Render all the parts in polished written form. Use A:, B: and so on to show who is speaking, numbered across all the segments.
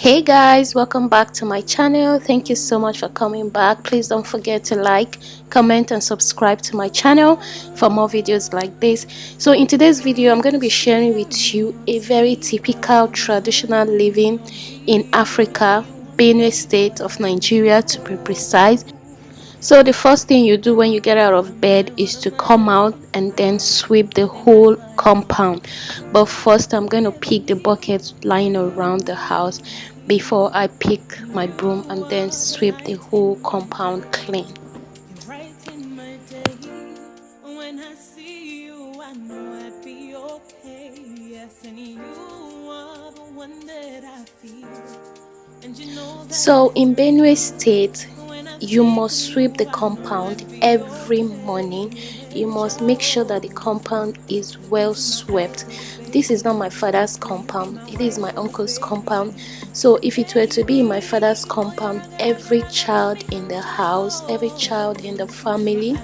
A: Hey guys, welcome back to my channel. Thank you so much for coming back. Please don't forget to like, comment and subscribe to my channel for more videos like this. So in today's video, I'm going to be sharing with you a very typical traditional living in Africa, Benue State of Nigeria to be precise. So the first thing you do when you get out of bed is to come out and then sweep the whole compound. But first I'm going to pick the buckets lying around the house before I pick my broom and then sweep the whole compound clean. So in Benue State, you must sweep the compound every morning. You must make sure that the compound is well swept. This is not my father's compound, it is my uncle's compound. So if it were to be in my father's compound, every child in the house, every child in the family,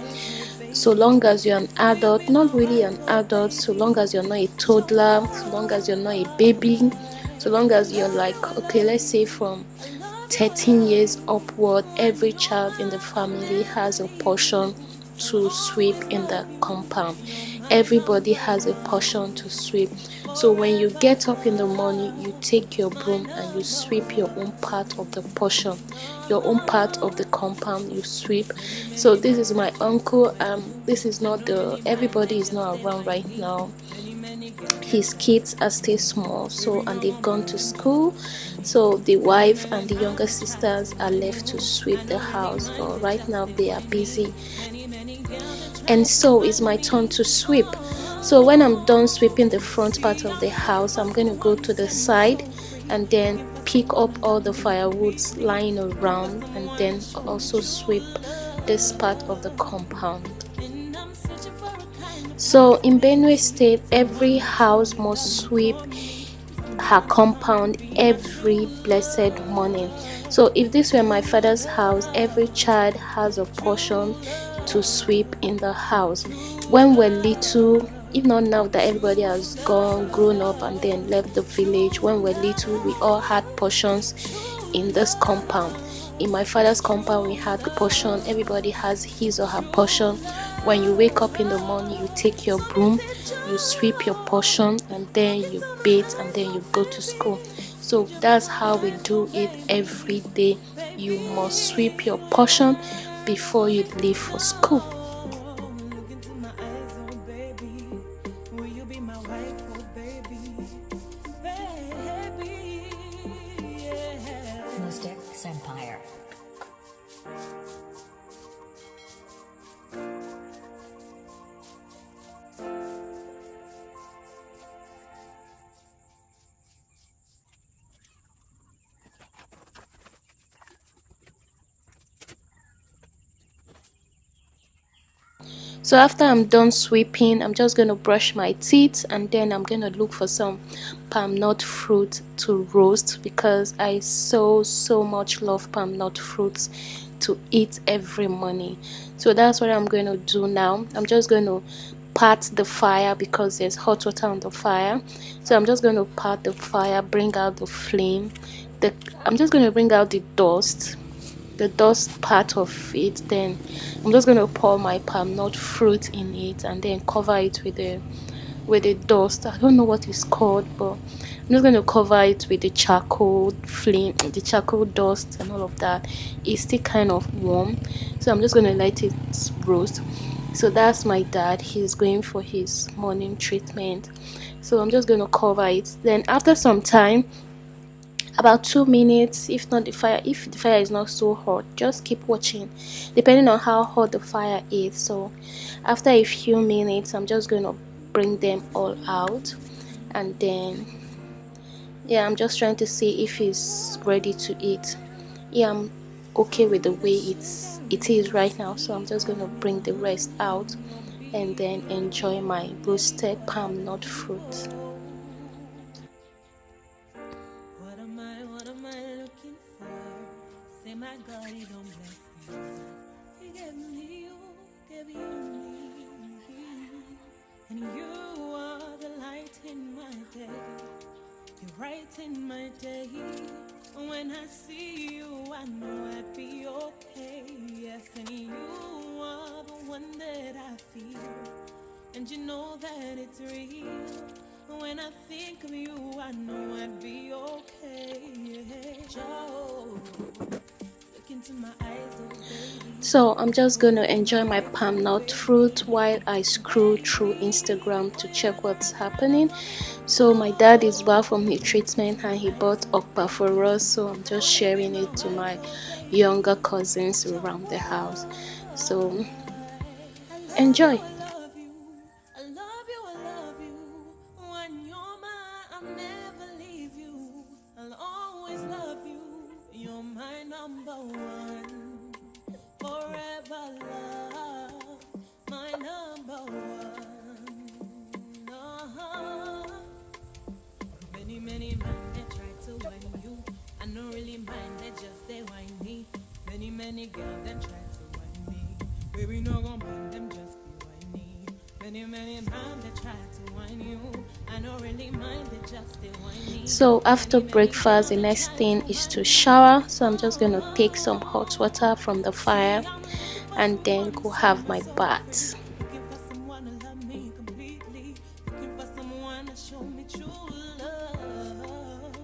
A: so long as you're an adult, not really an adult, so long as you're not a toddler, so long as you're not a baby, so long as you're like, okay, let's say from 13 years upward, every child in the family has a portion to sweep in the compound. Everybody has a portion to sweep. So when you get up in the morning, you take your broom and you sweep your own part of the portion, your own part of the compound, you sweep. So this is my uncle. This is not everybody is not around right now. His kids are still small, so and they've gone to school, so the wife and the younger sisters are left to sweep the house. But right now they are busy, and so it's my turn to sweep. So when I'm done sweeping the front part of the house, I'm going to go to the side and then pick up all the firewoods lying around and then also sweep this part of the compound. So in Benue State, every house must sweep her compound every blessed morning. So if this were my father's house, every child has a portion to sweep in the house. When we're little, if not now that everybody has grown up and then left the village, when we're little, we all had portions in this compound. In my father's compound, we had the portion. Everybody has his or her portion. When you wake up in the morning, you take your broom, you sweep your portion, and then you bathe, and then you go to school. So that's how we do it every day. You must sweep your portion before you leave for school.
B: Empire.
A: So after I'm done sweeping, I'm just going to brush my teeth and then I'm going to look for some palm nut fruit to roast, because I so much love palm nut fruits to eat every morning. So that's what I'm going to do now. I'm just going to pat the fire because there's hot water on the fire. So I'm just going to pat the fire, bring out the flame. I'm just going to bring out the dust part of it. Then I'm just going to pour my palm nut fruit in it and then cover it with the dust. I don't know what it's called, but I'm just going to cover it with the charcoal flame, the charcoal dust and all of that. It's still kind of warm, so I'm just going to let it roast. So that's my dad. He's going for his morning treatment, so I'm just going to cover it. Then after some time, about 2 minutes, if the fire is not so hot, just keep watching depending on how hot the fire is. So after a few minutes, I'm just going to bring them all out, and then yeah, I'm just trying to see if it's ready to eat. Yeah, I'm okay with the way it is right now, so I'm just going to bring the rest out and then enjoy my roasted palm nut fruit. My God, he don't bless me. He gave me you, gave you me. And you are the light in my day. You're right in my day.
B: When I see you, I know I'd be okay. Yes, and you are the one that I feel, and you know that it's real. When I think of you, I know I'd be okay. Joe, look into my eyes, oh baby.
A: So I'm just going to enjoy my palm nut fruit while I scroll through Instagram to check what's happening. So my dad is back from his treatment and he bought okpa for us, so I'm just sharing it to my younger cousins around the house. So enjoy.
B: I love you, I love you. When you're mine, I'll never leave you. I'll always love you. You're my number one. Forever love, my number one. Many, many men that try to whine you. I don't really mind, they just they whine me. Many, many girls that try to whine me. Baby, no gon' mind them just be whiny. Many, many men that try to whine you. I don't really mind, they just they whine me.
A: So after breakfast, the next thing is to shower. So I'm just gonna take some hot water from the fire and then go have my bath.
B: Looking for someone to love me completely. Looking for someone to show me true love.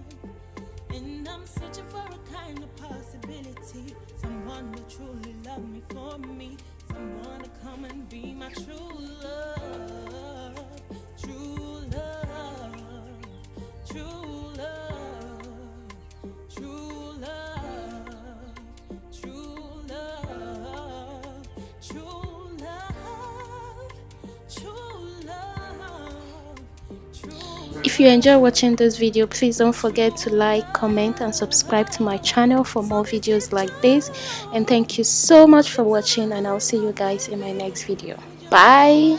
B: And I'm searching for a kind of possibility. Someone to truly love me for me. Someone to come and be my true love. True love. True love. True love. True love. True love. True love. True
A: If you enjoy watching this video, please don't forget to like, comment and subscribe to my channel for more videos like this. And thank you so much for watching, and I'll see you guys in my next video. Bye.